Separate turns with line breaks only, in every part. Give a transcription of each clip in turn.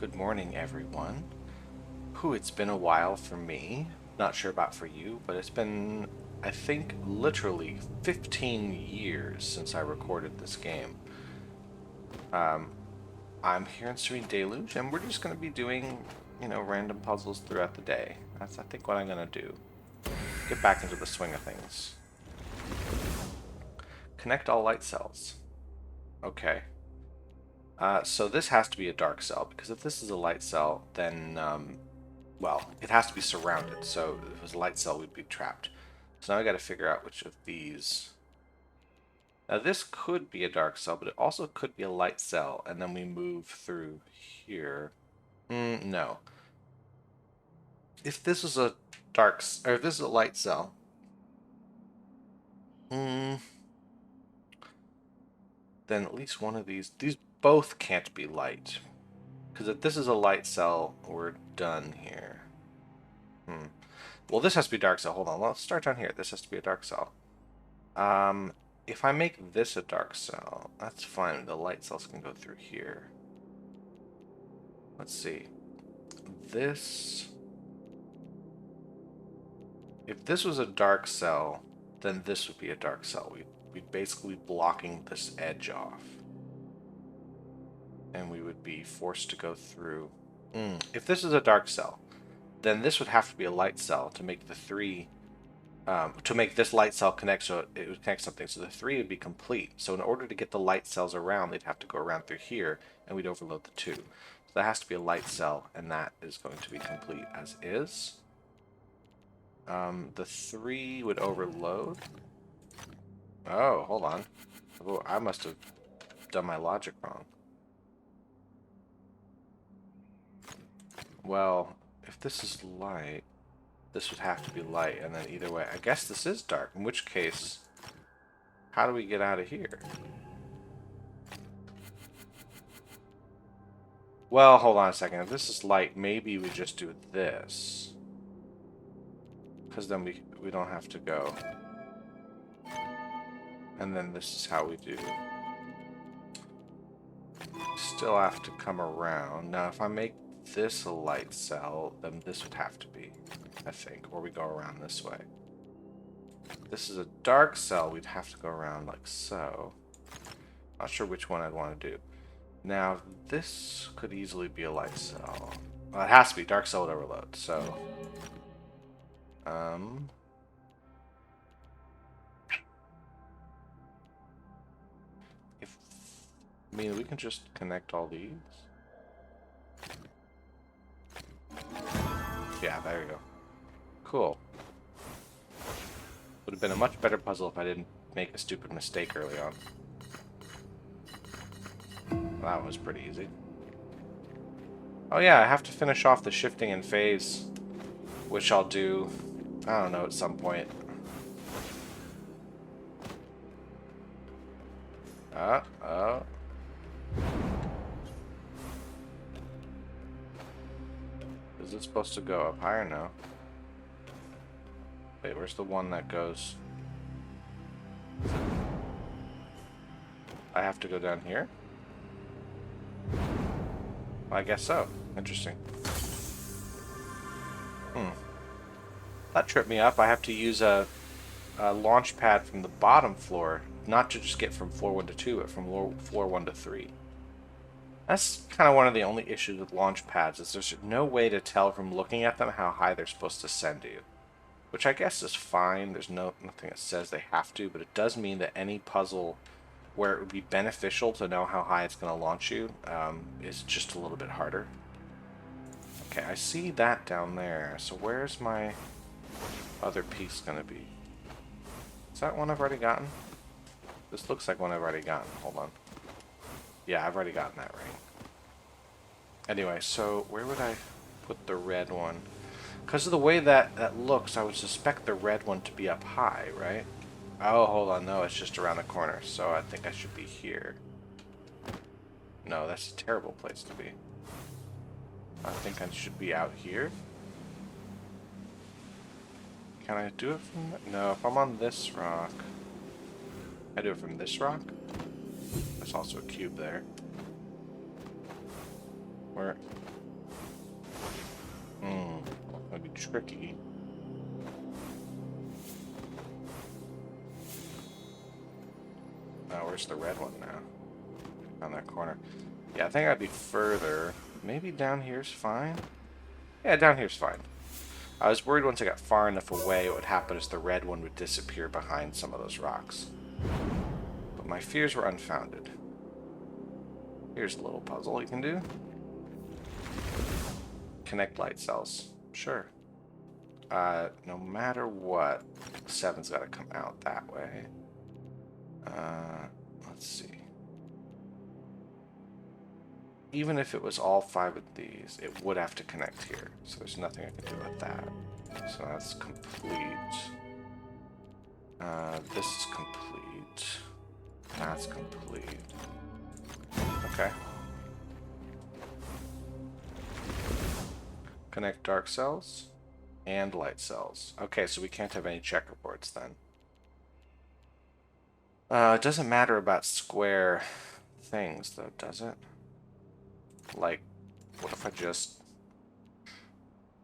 Good morning, everyone. It's been a while for me. Not sure about for you, but it's been, I think, literally 15 years since I recorded this game. I'm here in Serene Deluge, and we're just going to be doing, random puzzles throughout the day. That's, I think, what I'm going to do. Get back into the swing of things. Connect all light cells. Okay. So this has to be a dark cell, because if this is a light cell, then, well, it has to be surrounded. So if it was a light cell, we'd be trapped. So now I got to figure out which of these. Now this could be a dark cell, but it also could be a light cell, and then we move through here. No. If this is a or if this is a light cell, then at least one of these both can't be light. Because if this is a light cell, we're done here. Well, this has to be a dark cell. Hold on, let's start down here. This has to be a dark cell. If I make this a dark cell, that's fine. The light cells can go through here. Let's see. This... If this was a dark cell, then this would be a dark cell. We'd basically be blocking this edge off. And we would be forced to go through... If this is a dark cell, then this would have to be a light cell to make the three... to make this light cell connect, so it would connect something. So the three would be complete. So in order to get the light cells around, they'd have to go around through here, and we'd overload the two. So that has to be a light cell, and that is going to be complete as is. The three would overload. Oh, hold on. Oh, I must have done my logic wrong. Well, if this is light, this would have to be light, and then either way, I guess this is dark, in which case, how do we get out of here? Well, hold on a second. If this is light, maybe we just do this. Because then we don't have to go. And then this is how we do. Still have to come around. Now, if I make this a light cell, then this would have to be, I think, or we go around this way. If this is a dark cell, we'd have to go around like so. Not sure which one I'd want to do. Now, this could easily be a light cell. Well, it has to be. Dark cell would overload, so... I mean, we can just connect all these. Yeah, there we go. Cool. Would have been a much better puzzle if I didn't make a stupid mistake early on. That was pretty easy. Oh yeah, I have to finish off the shifting in phase, which I'll do, I don't know, at some point. Oh. Is it supposed to go up higher? No. Wait, where's the one that goes? I have to go down here? Well, I guess so. Interesting. That tripped me up. I have to use a launch pad from the bottom floor, not to just get from floor 1 to 2, but from floor 1 to 3. That's kind of one of the only issues with launch pads, is there's no way to tell from looking at them how high they're supposed to send you. Which I guess is fine. There's nothing that says they have to, but it does mean that any puzzle where it would be beneficial to know how high it's going to launch you is just a little bit harder. Okay, I see that down there. So where's my other piece going to be? Is that one I've already gotten? This looks like one I've already gotten. Hold on. Yeah, I've already gotten that ring. Anyway, so where would I put the red one? Because of the way that looks, I would suspect the red one to be up high, right? Oh, hold on. No, it's just around the corner. So I think I should be here. No, that's a terrible place to be. I think I should be out here. Can I do it from... No, if I'm on this rock... I do it from this rock? There's also a cube there. Where... tricky. Now, where's the red one now? On that corner. Yeah, I think I'd be further. Maybe down here's fine? Yeah, down here's fine. I was worried once I got far enough away, what would happen is the red one would disappear behind some of those rocks. But my fears were unfounded. Here's a little puzzle you can do. Connect light cells. Sure. No matter what, 7's got to come out that way. Let's see. Even if it was all 5 of these, it would have to connect here. So there's nothing I can do about that. So that's complete. This is complete. That's complete. Okay. Connect dark cells and light cells. Okay, so we can't have any checkerboards then. It doesn't matter about square things, though, does it? Like, what if I just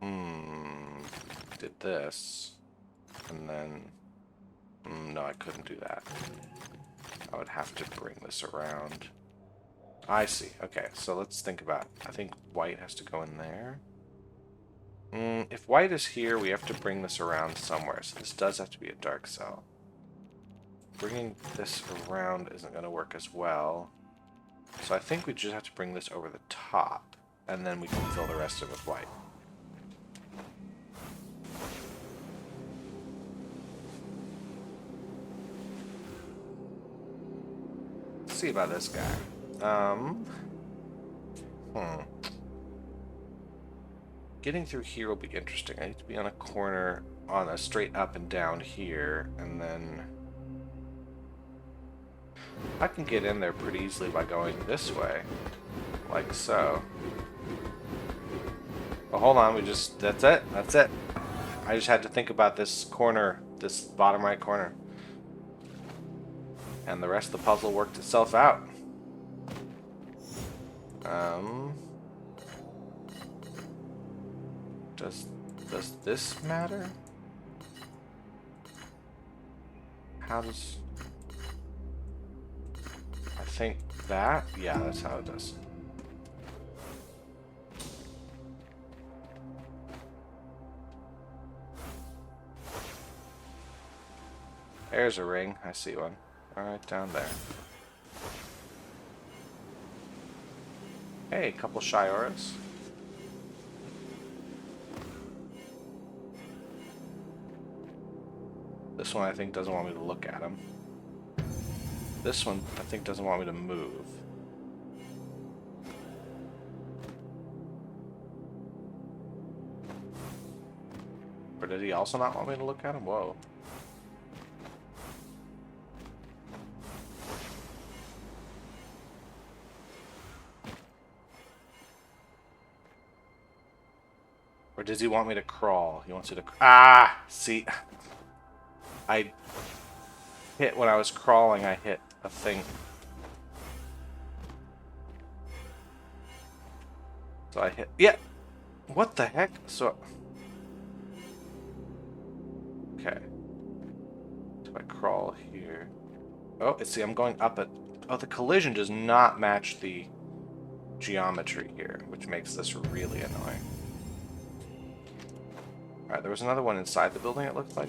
did this, and then no, I couldn't do that. I would have to bring this around. I see. Okay, so let's think about it. I think white has to go in there. If white is here, we have to bring this around somewhere, so this does have to be a dark cell. Bringing this around isn't going to work as well. So I think we just have to bring this over the top, and then we can fill the rest of it with white. Let's see about this guy. Getting through here will be interesting. I need to be on a corner, on a straight up and down here, and then I can get in there pretty easily by going this way, like so. Oh, hold on, that's it. I just had to think about this corner, this bottom right corner. And the rest of the puzzle worked itself out. Does this matter? How does... I think that? Yeah, that's how it does. There's a ring. I see one. Right down there. Hey, a couple Shioras. This one I think doesn't want me to look at him. This one I think doesn't want me to move. Or did he also not want me to look at him? Whoa. Or does he want me to crawl? He wants you to... Ah! See... I hit when I was crawling, I hit a thing. So I hit... Yeah! What the heck? So... Okay. So I crawl here. Oh, see, I'm going up it. Oh, the collision does not match the geometry here, which makes this really annoying. Alright, there was another one inside the building, it looked like.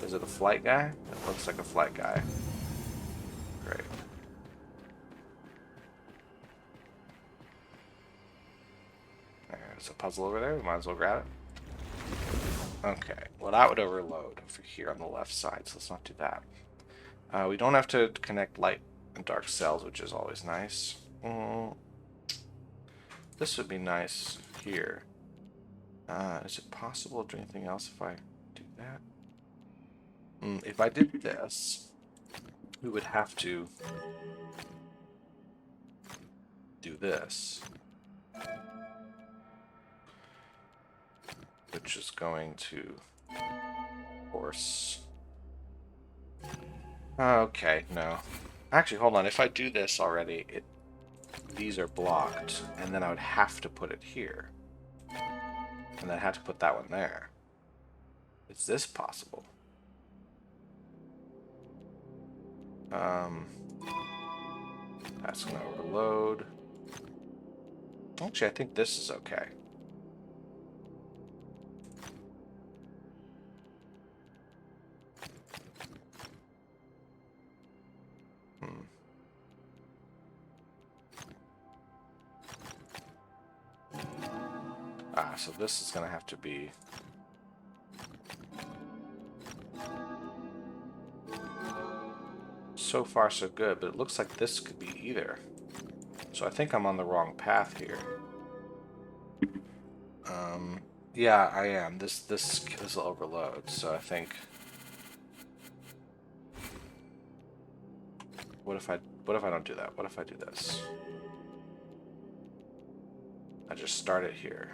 Is it a flight guy? It looks like a flight guy. Great. There's a puzzle over there. We might as well grab it. Okay. Well, that would overload over here on the left side, so let's not do that. We don't have to connect light and dark cells, which is always nice. This would be nice here. Is it possible to do anything else if I do that? If I did this, we would have to do this. Which is going to force... Okay, no. Actually, hold on. If I do this already, these are blocked, and then I would have to put it here. And then I have to put that one there. Is this possible? That's gonna overload. Actually, I think this is okay. So this is gonna have to be... So far, so good, but it looks like this could be either. So I think I'm on the wrong path here. Yeah, I am. This will overload, so I think... What if I don't do that? What if I do this? I just start it here.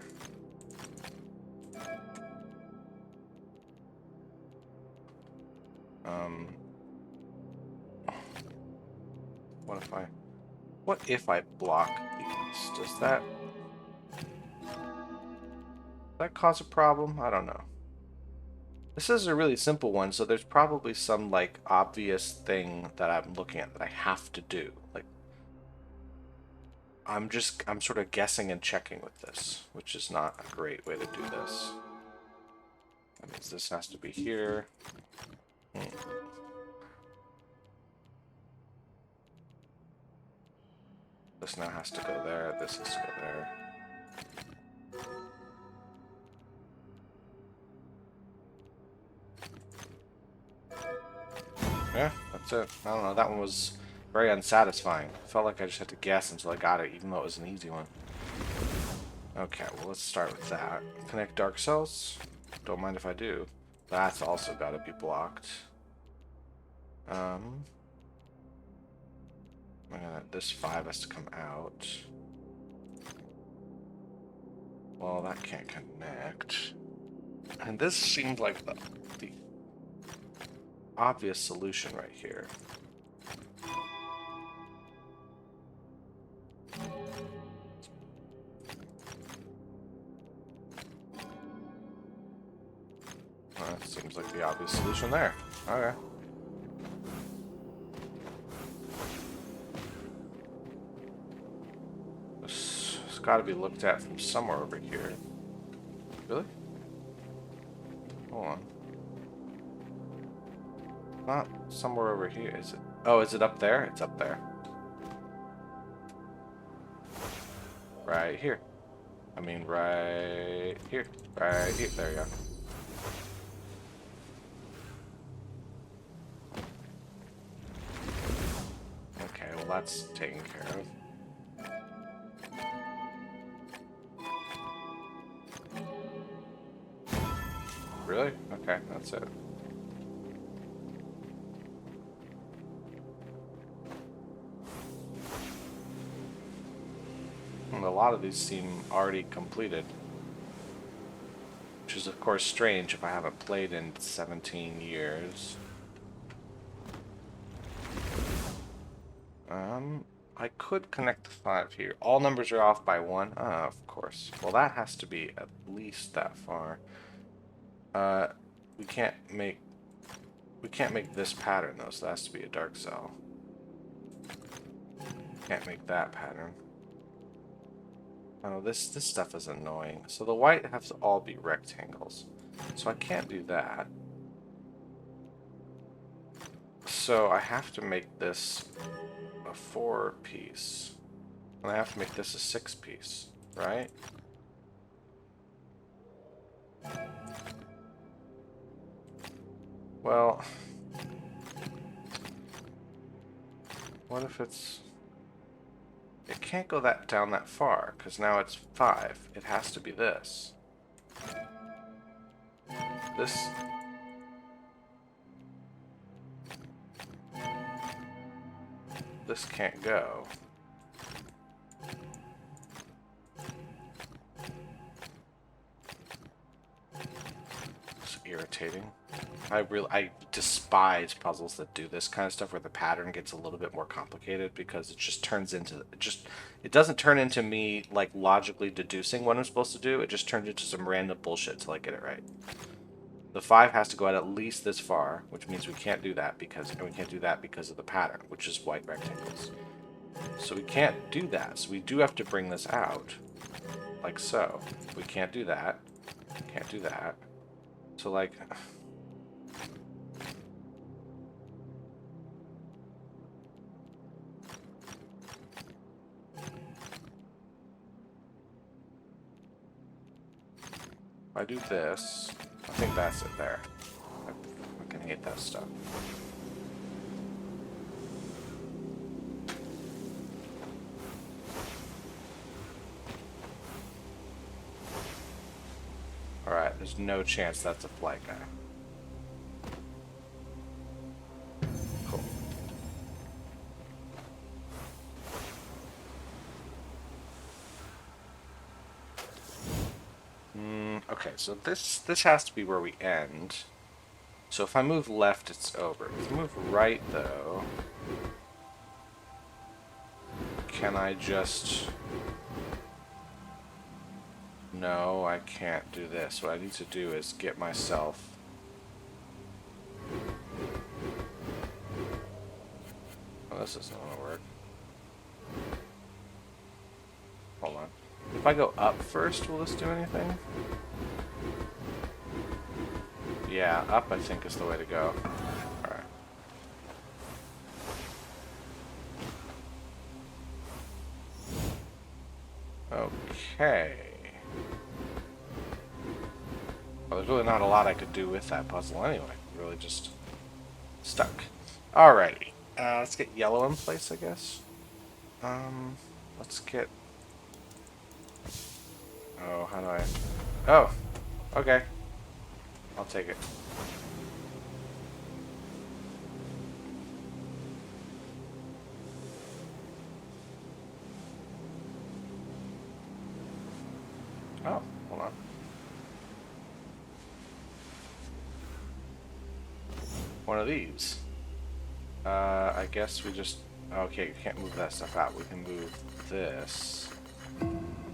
What if I block these? Does that cause a problem? I don't know. This is a really simple one, so there's probably some like obvious thing that I'm looking at that I have to do. Like I'm sort of guessing and checking with this, which is not a great way to do this. That means this has to be here. This now has to go there, this has to go there. Yeah, that's it. I don't know, that one was very unsatisfying. I felt like I just had to guess until I got it, even though it was an easy one. Okay, well let's start with that. Connect dark cells. Don't mind if I do. That's also got to be blocked. This 5 has to come out. Well, that can't connect. And this seemed like the obvious solution right here. Well, that seems like the obvious solution there. Okay. This has got to be looked at from somewhere over here. Really? Hold on. Not somewhere over here, is it? Oh, is it up there? It's up there. Right here. I mean, right here. Right here. There you go. Okay, well that's taken care of. Really? Okay, that's it. And a lot of these seem already completed. Which is of course strange if I haven't played in 17 years. I could connect the 5 here. All numbers are off by 1. Of course. Well, that has to be at least that far. We can't make this pattern though, so that has to be a dark cell. Can't make that pattern. Oh, this stuff is annoying. So the white has to all be rectangles. So I can't do that. So I have to make this a 4-piece. And I have to make this a 6-piece, right? Well, what if it's... It can't go down that far, because now it's 5. It has to be this. This can't go. It's irritating. I despise puzzles that do this kind of stuff where the pattern gets a little bit more complicated because it just turns into it doesn't turn into me like logically deducing what I'm supposed to do. It just turns into some random bullshit till I get it right. The 5 has to go out at least this far, which means we can't do that because of the pattern, which is white rectangles. So we can't do that. So we do have to bring this out, like so. We can't do that. Can't do that. So like, if I do this, I think that's it there. I fucking hate that stuff. Alright, there's no chance that's a flight guy. Cool. Okay, so this has to be where we end. So if I move left, it's over. If I move right, though, can I just... No, I can't do this. What I need to do is get myself... Oh, this isn't going to work. Hold on. If I go up first, will this do anything? Yeah, up I think is the way to go. Alright. Okay. Well, there's really not a lot I could do with that puzzle anyway. Really just stuck. Alrighty. Let's get yellow in place, I guess. Let's get... Oh, how do I... Oh! Okay. I'll take it. Oh, hold on. One of these. I guess we just... Okay, you can't move that stuff out. We can move this.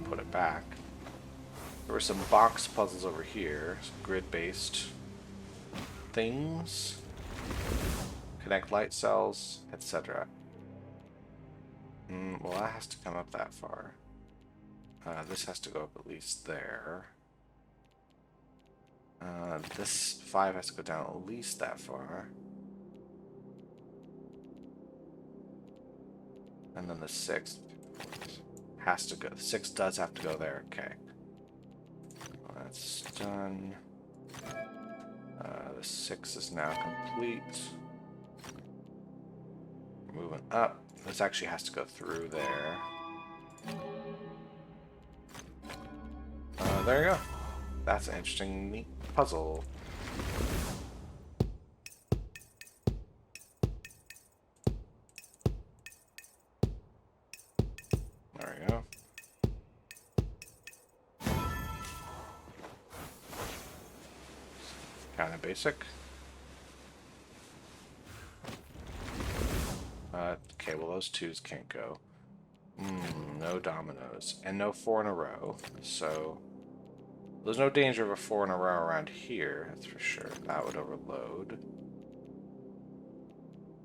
Put it back. There were some box puzzles over here. Grid-based things. Connect light cells, etc. Well, that has to come up that far. This has to go up at least there. This 5 has to go down at least that far. And then the 6 has to go. The 6 does have to go there. Okay. Well, that's done. The 6 is now complete. Moving up. This actually has to go through there. There you go. That's an interesting, neat puzzle. There we go. Kind of basic. Okay, well those 2s can't go. No dominoes. And no 4 in a row. So there's no danger of a 4 in a row around here, that's for sure. That would overload.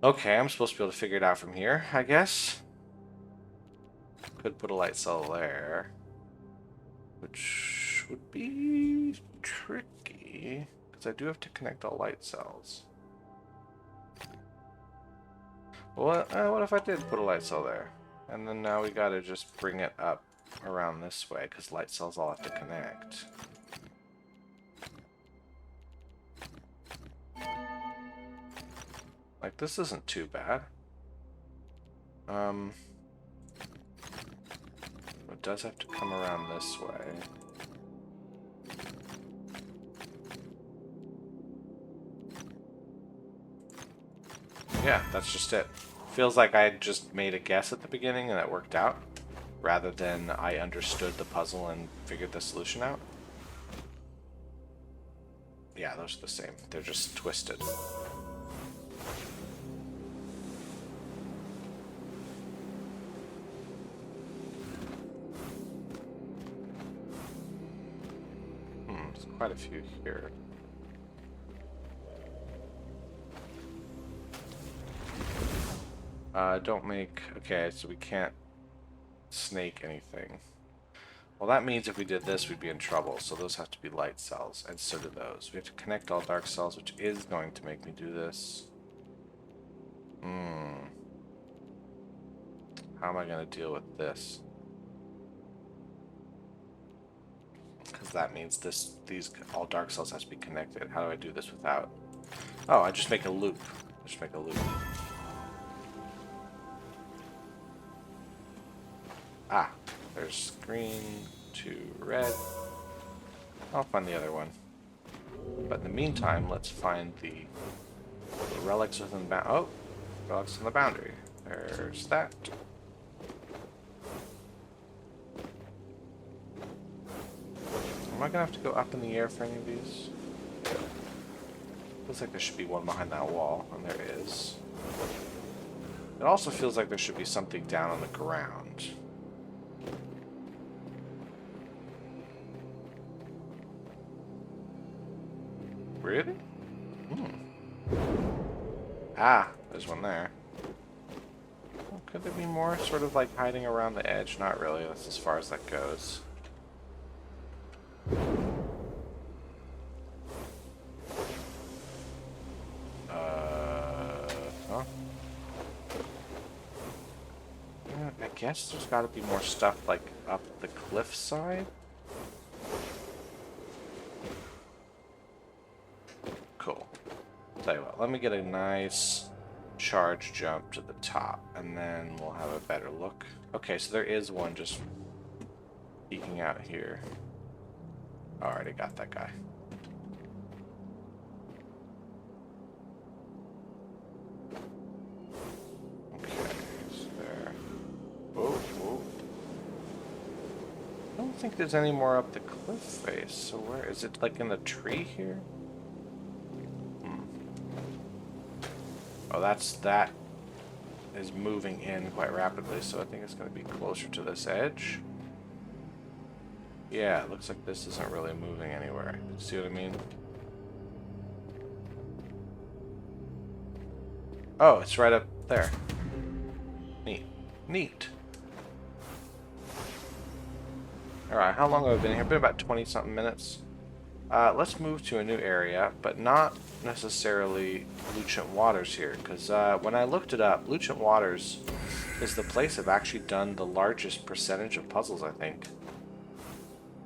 Okay, I'm supposed to be able to figure it out from here, I guess. Could put a light cell there. Which would be tricky, because I do have to connect all light cells. What if I did put a light cell there? And then now we gotta just bring it up around this way, because light cells all have to connect. Like, this isn't too bad. It does have to come around this way. Yeah, that's just it. Feels like I just made a guess at the beginning and it worked out, rather than I understood the puzzle and figured the solution out. Yeah, those are the same. They're just twisted. There's quite a few here. Don't make... Okay, so we can't snake anything. Well, that means if we did this, we'd be in trouble. So those have to be light cells, and so do those. We have to connect all dark cells, which is going to make me do this. How am I going to deal with this? Because that means these all dark cells has to be connected. How do I do this without? Oh, I just make a loop. Just make a loop. Ah, there's green to red. I'll find the other one. But in the meantime, let's find the relics within the relics on the boundary. There's that. Am I gonna have to go up in the air for any of these? Feels like there should be one behind that wall, and there is. It also feels like there should be something down on the ground. Really? Ah, there's one there. Well, could there be more sort of like hiding around the edge? Not really, that's as far as that goes. Yeah, I guess there's gotta be more stuff like up the cliff side. Cool. Tell you what, let me get a nice charge jump to the top, and then we'll have a better look. Okay, so there is one just peeking out here. I already got that guy. Okay, so there. Whoa, whoa. I don't think there's any more up the cliff face, so where is it? Like in the tree here? Oh, that is moving in quite rapidly, so I think it's going to be closer to this edge. Yeah, it looks like this isn't really moving anywhere. See what I mean? Oh, it's right up there. Neat. Neat. Alright, how long have I been here? Been about 20-something minutes. Let's move to a new area, but not necessarily Lucent Waters here, because when I looked it up, Lucent Waters is the place I've actually done the largest percentage of puzzles, I think.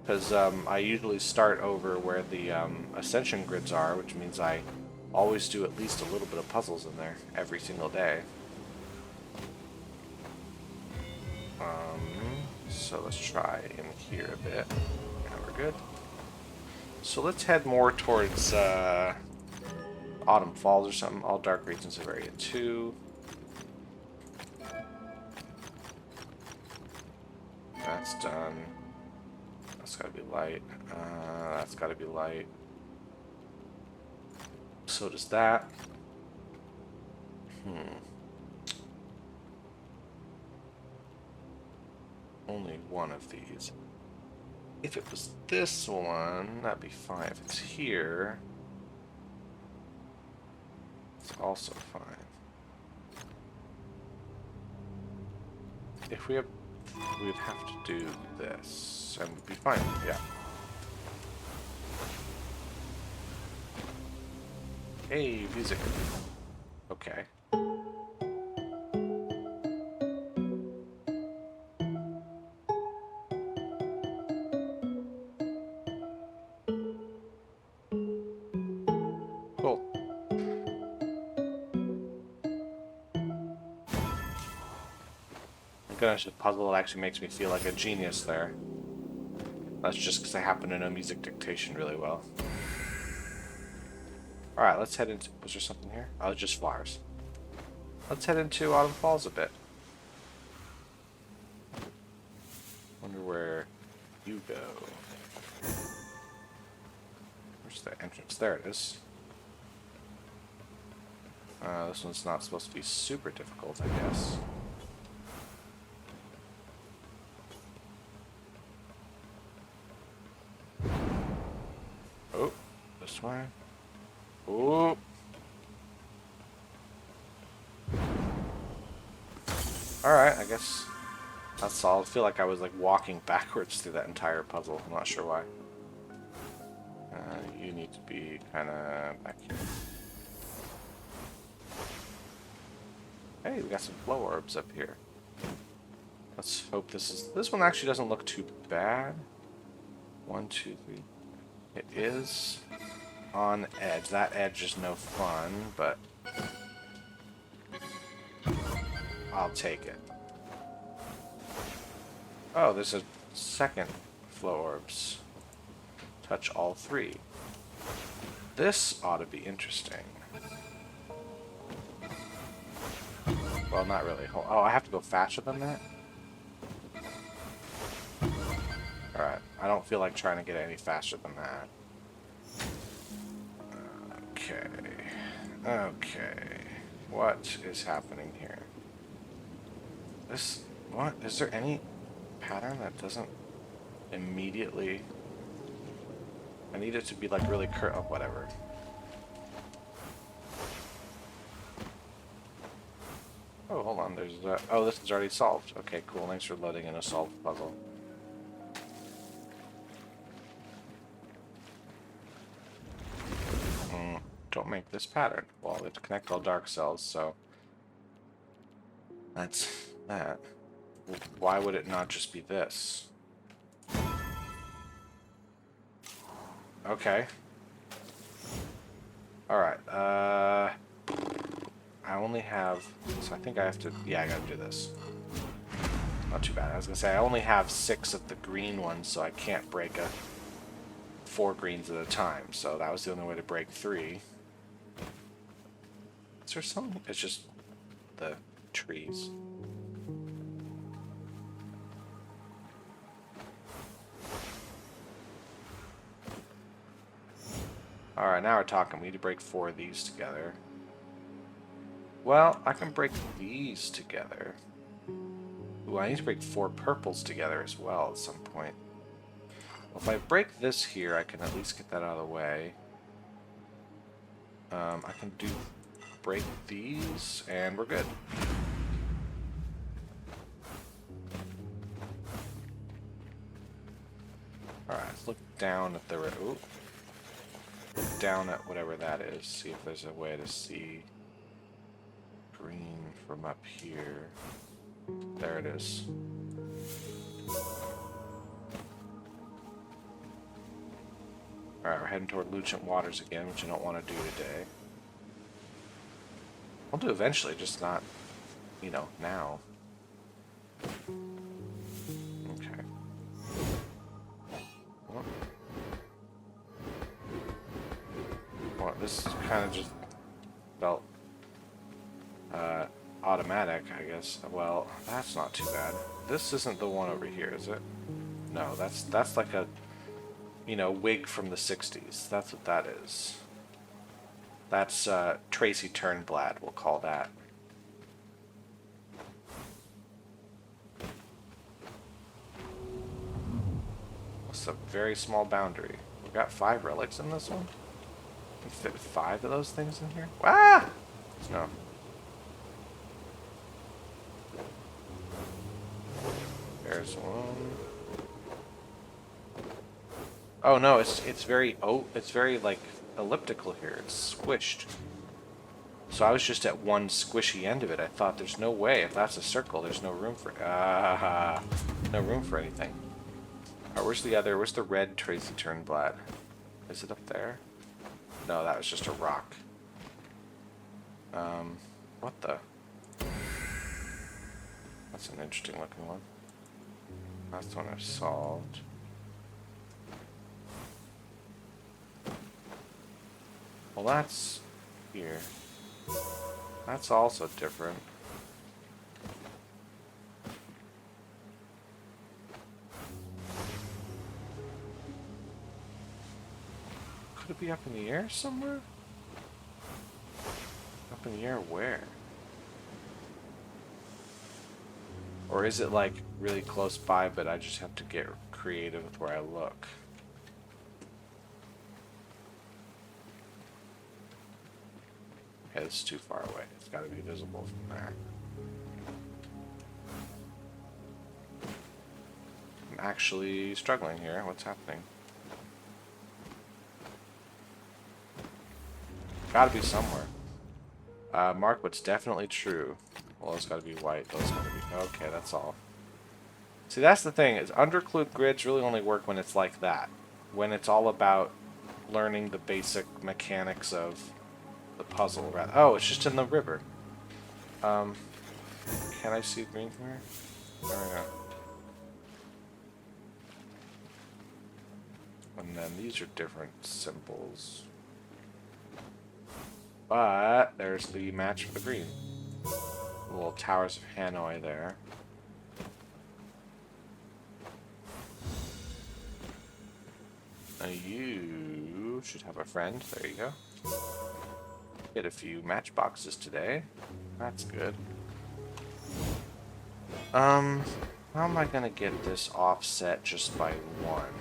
Because I usually start over where the ascension grids are, which means I always do at least a little bit of puzzles in there every single day. So let's try in here a bit. Yeah, we're good. So let's head more towards Autumn Falls or something. All dark regions of Area 2. That's done. That's gotta be light. That's gotta be light. So does that. Only one of these. If it was this one, that'd be fine. If it's here, it's also fine. If we have, we'd have to do this, and we'd be fine. Yeah. Hey, music. Okay. Cool. Gosh, a puzzle that actually makes me feel like a genius there. That's just because I happen to know music dictation really well. Alright, let's head into... Was there something here? Oh, just flowers. Let's head into Autumn Falls a bit. Wonder where you go. Where's the entrance? There it is. This one's not supposed to be super difficult, I guess. Oh, this way. Oh. Alright, I guess that's solid. I feel like I was like walking backwards through that entire puzzle. I'm not sure why. You need to be kind of back here. Hey, we got some flow orbs up here. Let's hope this one actually doesn't look too bad. 1, 2, 3. It is on edge. That edge is no fun, but I'll take it. Oh, there's a second flow orbs. Touch all 3. This ought to be interesting. Well, not really. Oh, I have to go faster than that? Alright, I don't feel like trying to get any faster than that. Okay. Okay. What is happening here? What? Is there any pattern that doesn't immediately... I need it to be like really oh, whatever. Oh, hold on, there's oh, this is already solved. Okay, cool, thanks for loading in a solved puzzle. Don't make this pattern. Well, we have to connect all dark cells, so... That's that. Why would it not just be this? Okay. Alright, I only have... So I think I have to... Yeah, I gotta do this. Not too bad. I was gonna say, I only have 6 of the green ones, so I can't break 4 greens at a time. So that was the only way to break 3. Is there something? It's just the trees. Alright, now we're talking. We need to break 4 of these together. Well, I can break these together. Ooh, I need to break 4 purples together as well at some point. Well, if I break this here, I can at least get that out of the way. I can break these, and we're good. Alright, let's look down at the... Ooh. Look down at whatever that is. See if there's a way to see green from up here. There it is. Alright, we're heading toward Lucent Waters again, which I don't want to do today. I'll do eventually, just not, you know, now. Okay. Well, this kind of just felt automatic, I guess. Well, that's not too bad. This isn't the one over here, is it? No, that's like a, you know, wig from the 60s. That's what that is. That's Tracy Turnblad, we'll call that. That's a very small boundary. We've got 5 relics in this one. We fit 5 of those things in here. Ah! No. There's one. Oh no, it's very like elliptical here. It's squished. So I was just at one squishy end of it. I thought there's no way. If that's a circle, there's no room for no room for anything. Alright, where's the red Tracy Turnblad? Is it up there? No, that was just a rock. What the? That's an interesting looking one. That's the one I've solved. Well, that's here. That's also different. Could it be up in the air somewhere? Up in the air where? Or is it like really close by, but I just have to get creative with where I look? Okay, this is too far away. It's got to be visible from there. actually struggling here. What's happening? Gotta be somewhere. Mark what's definitely true. Well, it's gotta be white. Those gotta be... Okay, that's all. See, that's the thing, is underclued grids really only work when it's like that. When it's all about learning the basic mechanics of the puzzle. Oh, it's just in the river. Can I see green from here? There we go. And then these are different symbols. But there's the match for the green. Little towers of Hanoi there. Now you should have a friend. There you go. Get a few matchboxes today. That's good. How am I gonna get this offset just by one?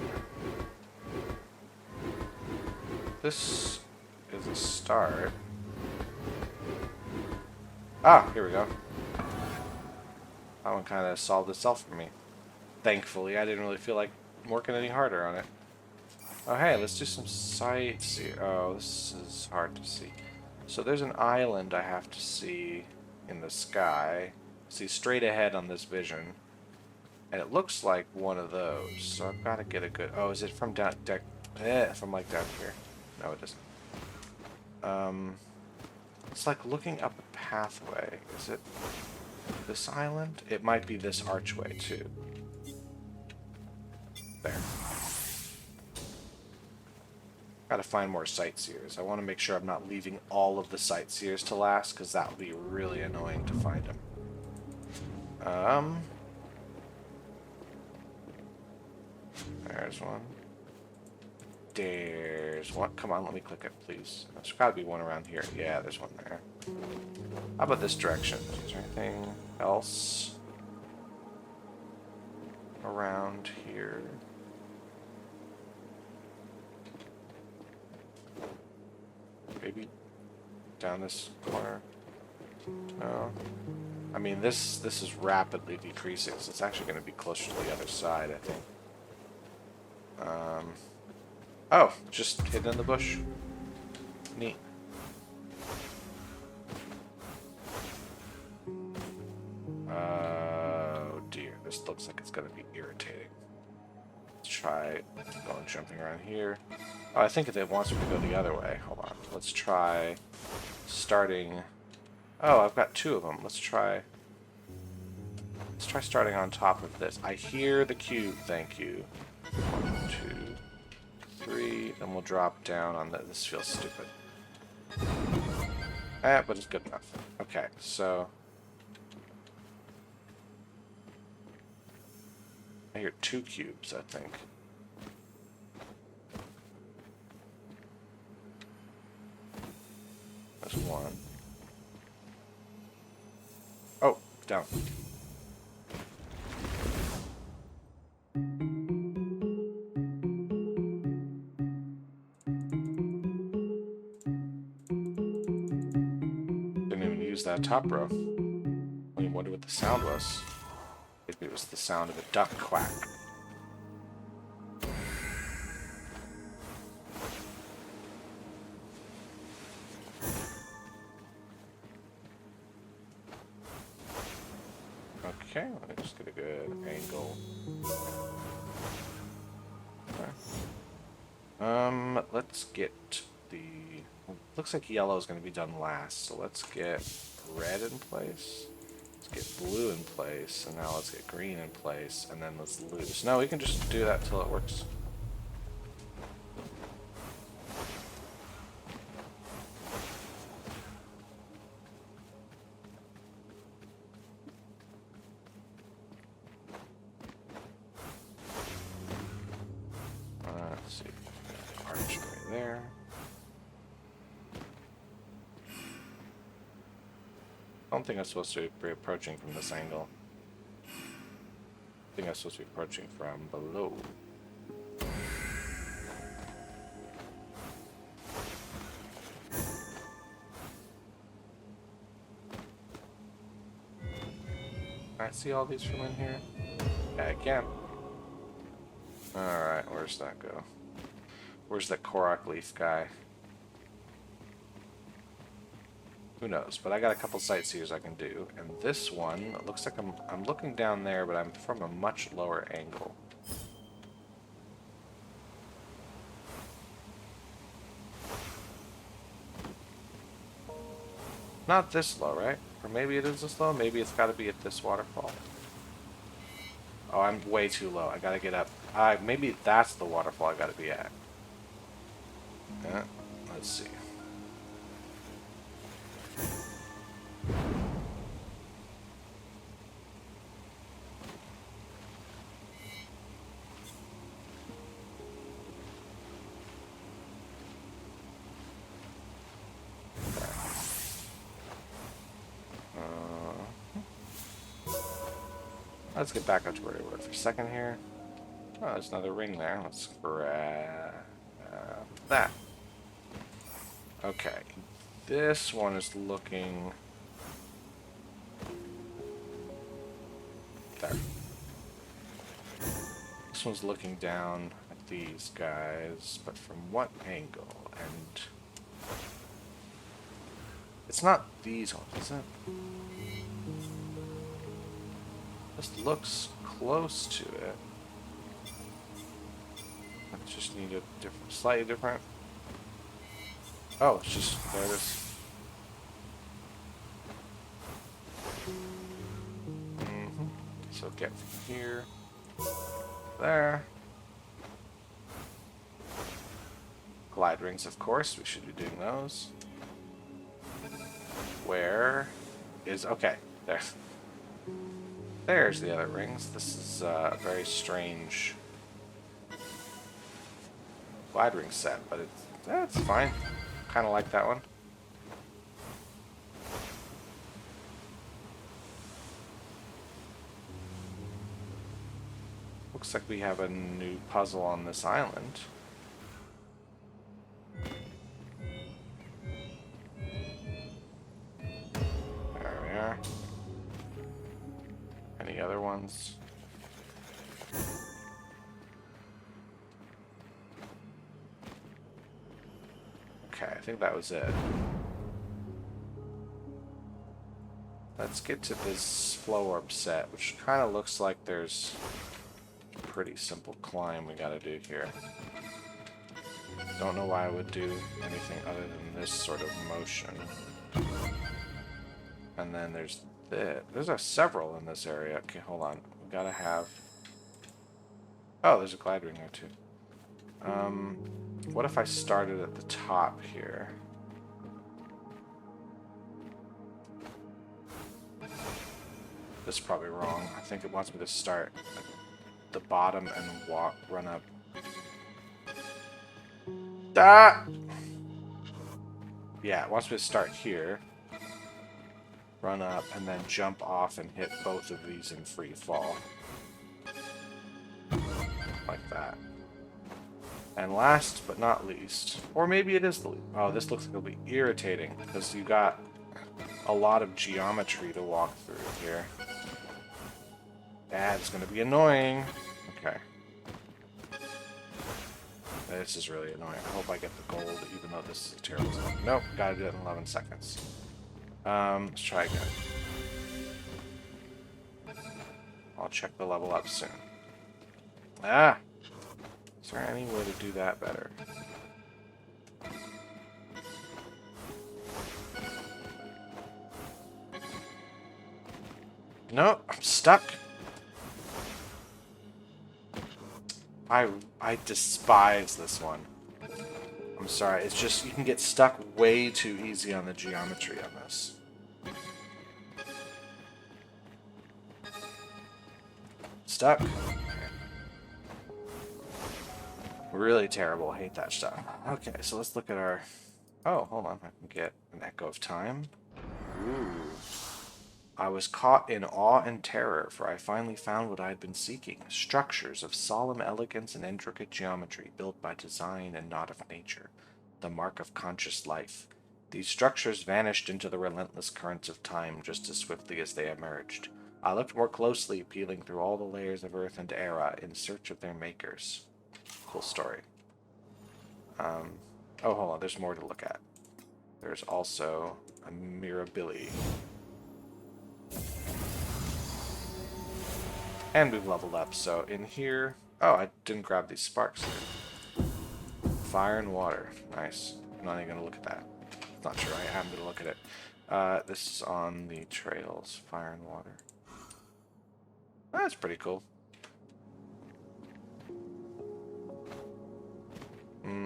This is a start. Ah, here we go. That one kind of solved itself for me. Thankfully, I didn't really feel like working any harder on it. Oh, hey, let's do some sights here. Oh, this is hard to see. So there's an island I have to see in the sky. See straight ahead on this vision. And it looks like one of those. So I've got to get a good... Oh, is it from down... from like down here? No, it isn't. It's like looking up a pathway. Is it this island? It might be this archway, too. There. Gotta find more sightseers. I want to make sure I'm not leaving all of the sightseers to last, because that would be really annoying to find them. There's one. There's one. Come on, let me click it, please. There's gotta be one around here. Yeah, there's one there. How about this direction? Is there anything else around here? Maybe down this corner? No. I mean, this is rapidly decreasing, so it's actually going to be closer to the other side, I think. Oh, just hidden in the bush. Neat. Oh dear, this looks like it's going to be irritating. Let's try going jumping around here. Oh, I think it wants me to go the other way. Hold on. Let's try starting... Oh, I've got two of them. Let's try starting on top of this. I hear the cube. Thank you. 1, 2, 3. Then we'll drop down on that. This feels stupid. But it's good enough. Okay, so... I hear 2 cubes, I think. There's 1. Oh, down. Didn't even use that top row. I wonder what the sound was. Maybe it was the sound of a duck quack. Okay, let me just get a good angle. Okay. Let's get the... Looks like yellow is going to be done last, so let's get red in place. Let's get blue in place, and now let's get green in place, and then let's lose. No, we can just do that till it works. Let's see. Archway there. I don't think I'm supposed to be approaching from this angle. I think I'm supposed to be approaching from below. Can I see all these from in here? Yeah, I can. Alright, where's that go? Where's that Korok leaf guy? Who knows? But I got a couple sightseers I can do. And this one, it looks like I'm looking down there, but I'm from a much lower angle. Not this low, right? Or maybe it is this low? Maybe it's got to be at this waterfall. Oh, I'm way too low. I gotta get up. Maybe that's the waterfall I gotta be at. Yeah, let's see. Let's get back up to where we were for a second here. Oh, there's another ring there. Let's grab that. Okay. This one is looking... there. This one's looking down at these guys, but from what angle? And... it's not these ones, is it? This looks close to it. I just need a different, slightly different. Oh, it's just there it is. So get from here, there. Glide rings, of course. We should be doing those. Where is... okay, there. There's the other rings. This is a very strange glide ring set, but it's fine. Kind of like that one. Looks like we have a new puzzle on this island. There we are. Any other ones? Okay, I think that was it. Let's get to this flow orb set, which kind of looks like there's a pretty simple climb we gotta do here. Don't know why I would do anything other than this sort of motion. And then there's this. There's several in this area. Okay, hold on. We gotta have... oh, there's a glide ring there too. What if I started at the top here? This is probably wrong. I think it wants me to start at the bottom and run up. Ah! Yeah, it wants me to start here, run up, and then jump off and hit both of these in free fall. Like that. And last but not least, or maybe it is the least. Oh, this looks like it'll be irritating because you got a lot of geometry to walk through here. That's going to be annoying. Okay. This is really annoying. I hope I get the gold, even though this is a terrible time. Nope, gotta do it in 11 seconds. Let's try again. I'll check the level up soon. Ah! Is there any way to do that better? No, I'm stuck. I despise this one. I'm sorry, it's just you can get stuck way too easy on the geometry on this. Stuck? Okay. Really terrible, I hate that stuff. Okay, so let's look at our... oh, hold on, I can get an Echo of Time. Ooh. I was caught in awe and terror, for I finally found what I had been seeking. Structures of solemn elegance and intricate geometry, built by design and not of nature. The mark of conscious life. These structures vanished into the relentless currents of time just as swiftly as they emerged. I looked more closely, peeling through all the layers of earth and era in search of their makers. Cool story. Oh, hold on. There's more to look at. There's also a Mirability. And we've leveled up, so in here... Oh, I didn't grab these sparks here. Fire and water. Nice. I'm not even going to look at that. Not sure I am going to look at it. This is on the trails. Fire and water. That's pretty cool.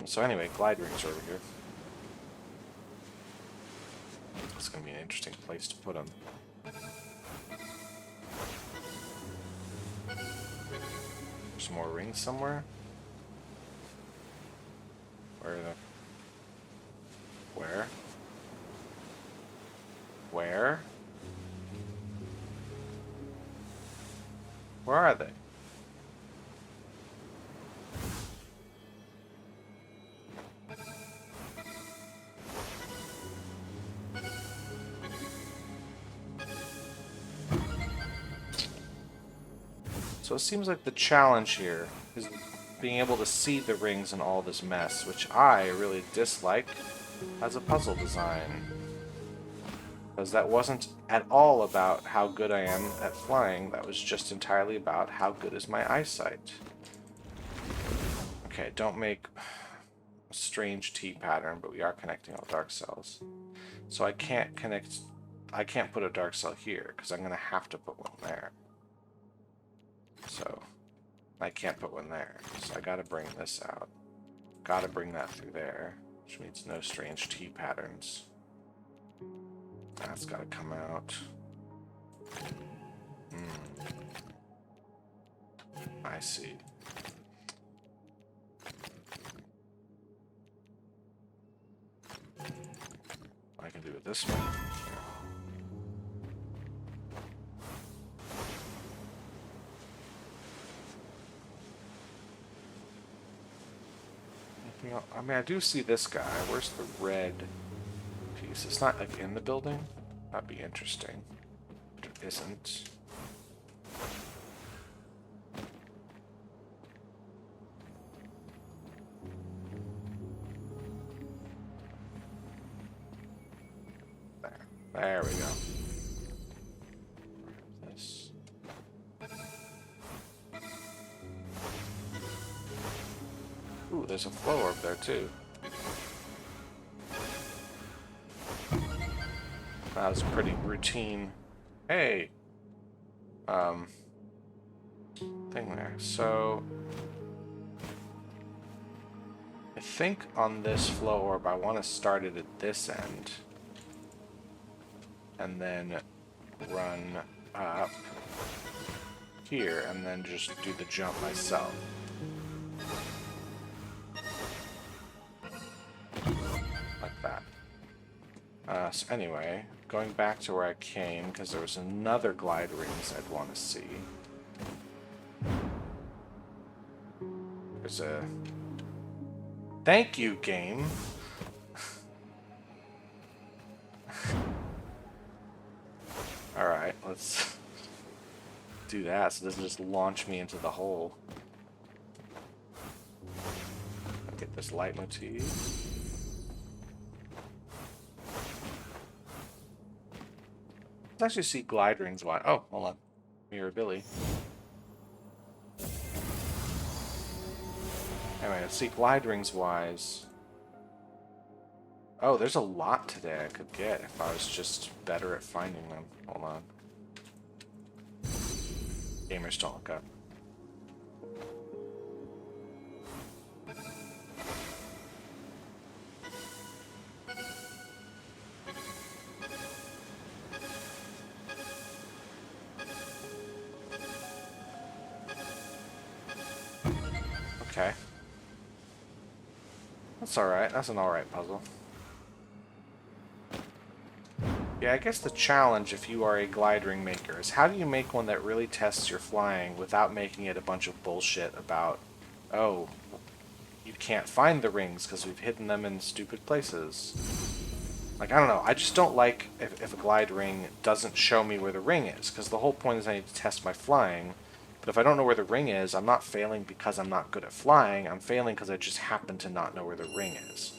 So anyway, glide rings are over here. It's going to be an interesting place to put them. There's more rings somewhere? Where are they? Where? Where? Where are they? So it seems like the challenge here is being able to see the rings in all this mess, which I really dislike as a puzzle design. Because that wasn't at all about how good I am at flying, that was just entirely about how good is my eyesight. Okay, don't make a strange T pattern, but we are connecting all dark cells. So I can't put a dark cell here, because I'm going to have to put one there. So, I can't put one there. So I gotta bring this out. Gotta bring that through there, which means no strange T patterns. That's gotta come out. I see. I can do it this way. You know, I mean, I do see this guy. Where's the red piece? It's not like in the building. That'd be interesting. But it isn't. There we go. This. Ooh, there's a flow orb there too. That was pretty routine. Hey! Thing there. So I think on this flow orb I want to start it at this end. And then run up here and then just do the jump myself. Like that. So anyway, going back to where I came, because there was another glide rings I'd want to see. There's a... Thank you, game! Alright, let's do that so it doesn't just launch me into the hole. Get this light motif. Let's actually see glide rings wise. Oh, hold on. Mirability. Anyway, let's see glide rings wise. Oh, there's a lot today I could get if I was just better at finding them. Hold on. Gamers don't look up. Okay. That's alright. That's an alright puzzle. Yeah, I guess the challenge, if you are a glide ring maker, is how do you make one that really tests your flying without making it a bunch of bullshit about, oh, you can't find the rings because we've hidden them in stupid places. Like, I don't know, I just don't like if a glide ring doesn't show me where the ring is, because the whole point is I need to test my flying, But if I don't know where the ring is, I'm not failing because I'm not good at flying. I'm failing because I just happen to not know where the ring is.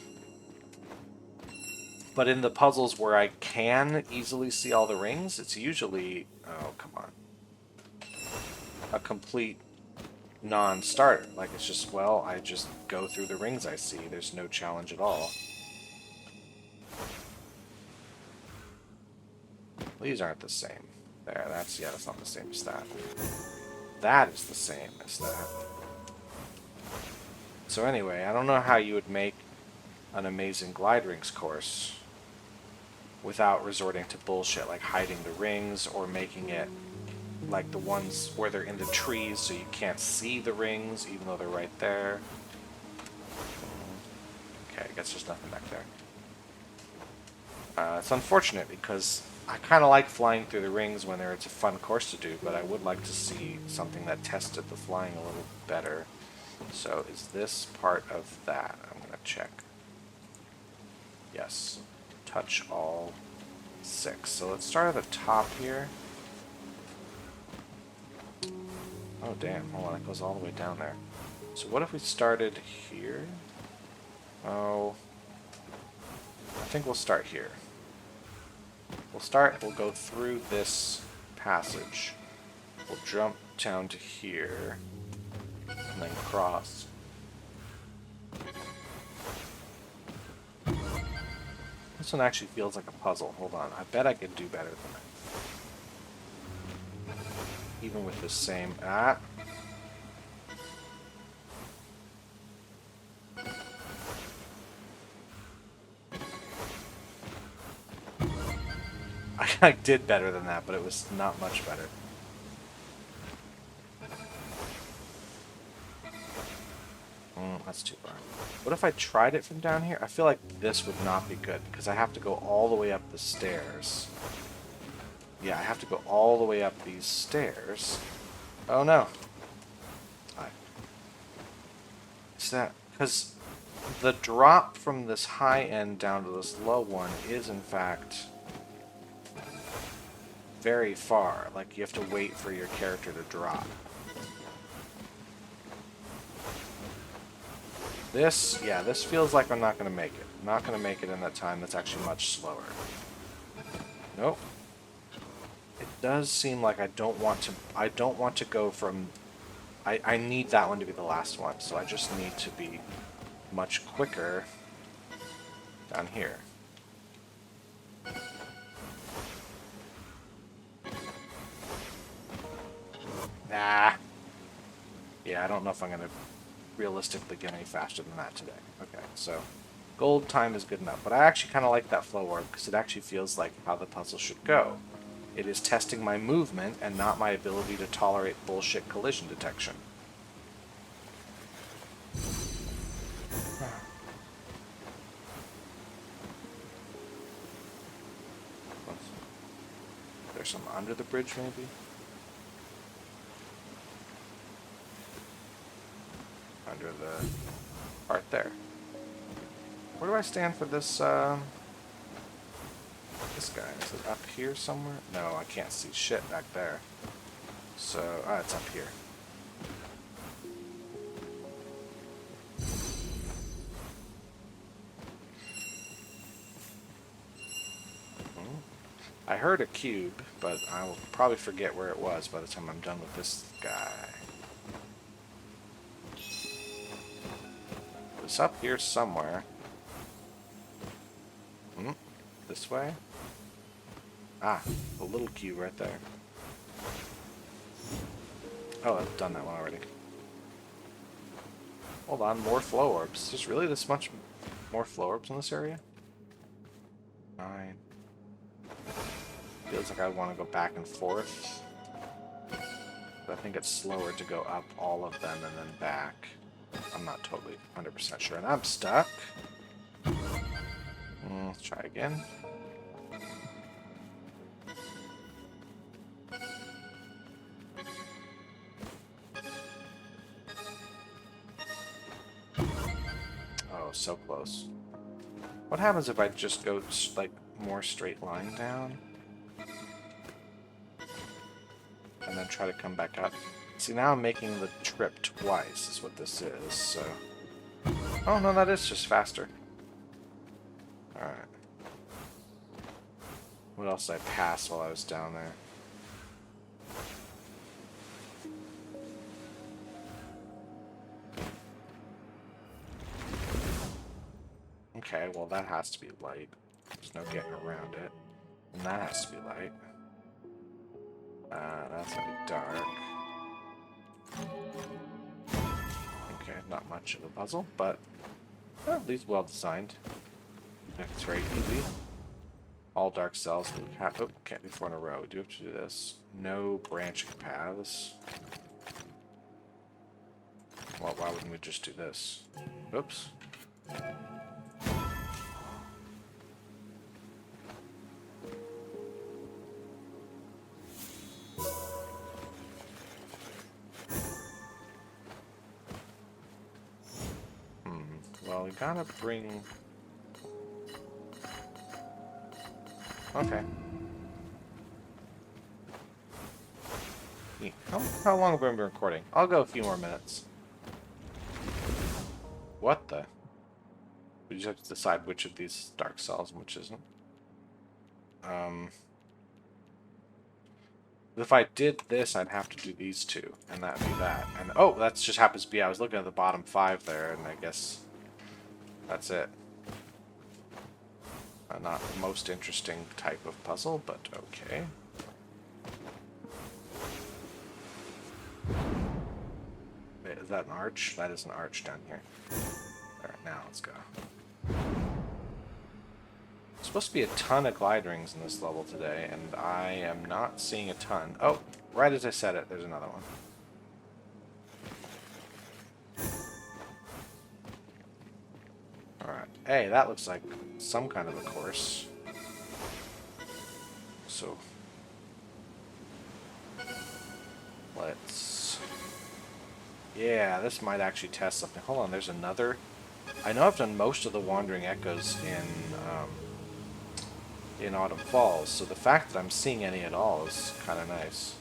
But in the puzzles where I can easily see all the rings, it's usually, oh, come on, a complete non-starter. Like, it's just, well, I just go through the rings I see. There's no challenge at all. These aren't the same. There, that's not the same as that. That is the same as that. So anyway, I don't know how you would make an amazing glide rings course without resorting to bullshit like hiding the rings or making it like the ones where they're in the trees so you can't see the rings even though they're right there. Okay, I guess there's nothing back there. It's unfortunate because I kind of like flying through the rings when it's a fun course to do, but I would like to see something that tested the flying a little better. So is this part of that? I'm going to check. Yes. Touch all 6. So let's start at the top here. Oh damn, hold on, it goes all the way down there. So what if we started here? Oh, I think we'll start here. We'll go through this passage. We'll jump down to here, and then cross. This one actually feels like a puzzle. Hold on, I bet I could do better than that. Even with the same... Ah! I did better than that, but it was not much better. That's too far. What if I tried it from down here? I feel like this would not be good, because I have to go all the way up the stairs. Yeah, I have to go all the way up these stairs. Oh no. Is that... because the drop from this high end down to this low one is, in fact... very far. Like, you have to wait for your character to drop. This, yeah, this feels like I'm not going to make it. I'm not going to make it in that time. That's actually much slower. Nope. It does seem like I don't want to go from... I need that one to be the last one, so I just need to be much quicker down here. Nah. Yeah, I don't know if I'm going to realistically get any faster than that today. Okay, so gold time is good enough. But I actually kind of like that flow orb because it actually feels like how the puzzle should go. It is testing my movement and not my ability to tolerate bullshit collision detection. There's some under the bridge, maybe? Under the part there. Where do I stand for this, this guy? Is it up here somewhere? No, I can't see shit back there. So, it's up here. I heard a cube, but I will probably forget where it was by the time I'm done with this guy. It's up here somewhere. This way? Ah, the little cube right there. Oh, I've done that one already. Hold on, more flow orbs. There's really this much more flow orbs in this area? 9. Feels like I want to go back and forth. But I think it's slower to go up all of them and then back. I'm not totally 100% sure. And I'm stuck. Let's try again. Oh, so close. What happens if I just go, like, more straight line down? And then try to come back up? See, now I'm making the trip twice, is what this is, so... Oh, no, that is just faster. Alright. What else did I pass while I was down there? Okay, well that has to be light. There's no getting around it. And that has to be light. That's gonna be dark. Okay, not much of a puzzle, but at least well designed. It's very easy. All dark cells. Oh, can't do 4 in a row. We do have to do this. No branching paths. Well, why wouldn't we just do this? Oops. Well, we gotta bring... Okay. How long have we been recording? I'll go a few more minutes. What the? We just have to decide which of these dark cells and which isn't. If I did this, I'd have to do these two, and that'd be that. And oh, that just happens to be, I was looking at the bottom 5 there, and I guess that's it. Not the most interesting type of puzzle, but okay. Wait, is that an arch? That is an arch down here. Alright, now let's go. There's supposed to be a ton of glide rings in this level today, and I am not seeing a ton. Oh, right as I said it, there's another one. Alright. Hey, that looks like some kind of a course. So, let's... Yeah, this might actually test something. Hold on, there's another... I know I've done most of the Wandering Echoes in Autumn Falls, so the fact that I'm seeing any at all is kind of nice.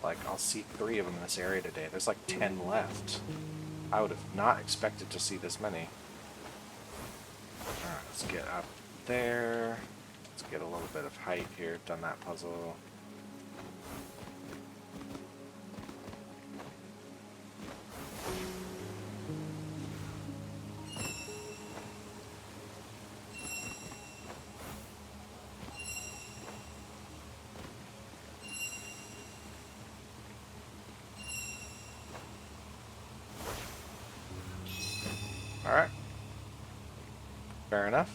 Like, I'll see 3 of them in this area today. There's like 10 left. I would have not expected to see this many. Alright, let's get up there. Let's get a little bit of height here. Done that puzzle. Alright. Fair enough.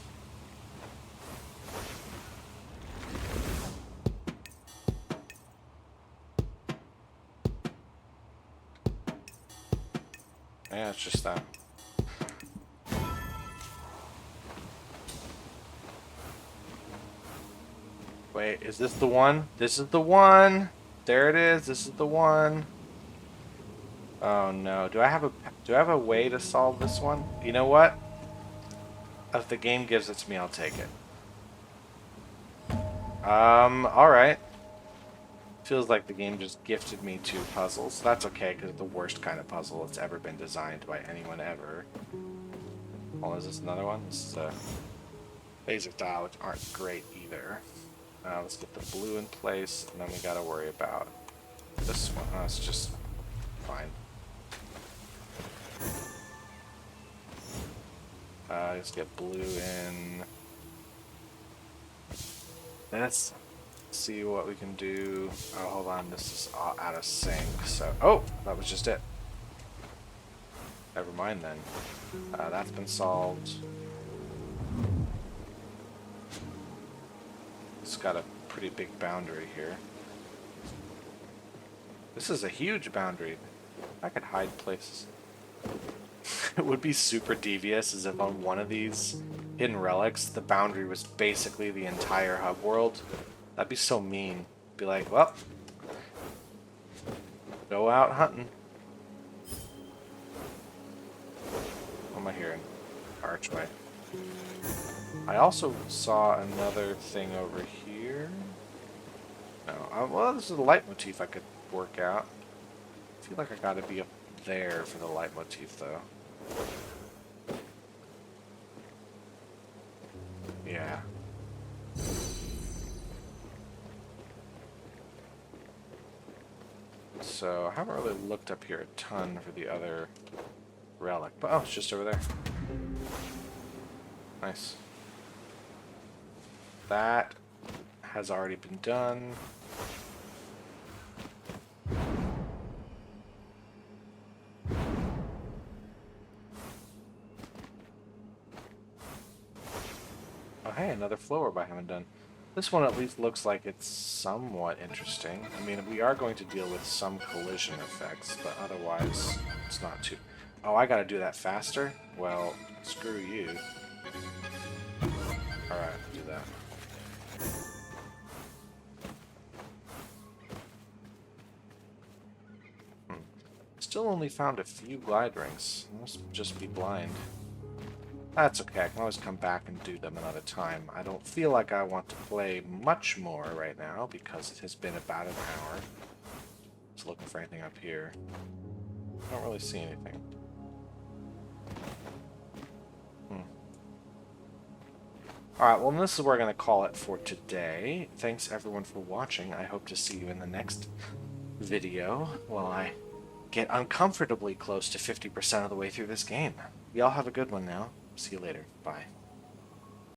Yeah, it's just that. Wait, is this the one? This is the one! There it is, this is the one. Oh no, do I have a way to solve this one? You know what? If the game gives it to me, I'll take it. Alright. Feels like the game just gifted me 2 puzzles. That's okay, because it's the worst kind of puzzle that's ever been designed by anyone ever. Oh, is this another one? This is a basic dial, which aren't great either. Let's get the blue in place, and then we gotta worry about this one. Oh, it's just fine. Let's get blue in. Let's see what we can do. Oh, hold on. This is out of sync. So, oh, that was just it. Never mind then. That's been solved. It's got a pretty big boundary here. This is a huge boundary. I could hide places. It would be super devious as if on one of these hidden relics, the boundary was basically the entire hub world. That'd be so mean. Be like, well, go out hunting. What am I hearing? Archway. I also saw another thing over here. No, well, this is a leitmotif I could work out. I feel like I gotta be up there for the leitmotif, though. Yeah. So, I haven't really looked up here a ton for the other relic. But, oh, it's just over there. Nice. That has already been done. Oh, hey, another floor I haven't done. This one at least looks like it's somewhat interesting. I mean, we are going to deal with some collision effects, but otherwise, it's not too... Oh, I gotta do that faster? Well, screw you. Alright, do that. Still only found a few glide rings. I must just be blind. That's okay, I can always come back and do them another time. I don't feel like I want to play much more right now because it has been about an hour. Just looking for anything up here. I don't really see anything. Alright, well this is where we're going to call it for today. Thanks everyone for watching. I hope to see you in the next video while I get uncomfortably close to 50% of the way through this game. Y'all have a good one now. See you later. Bye.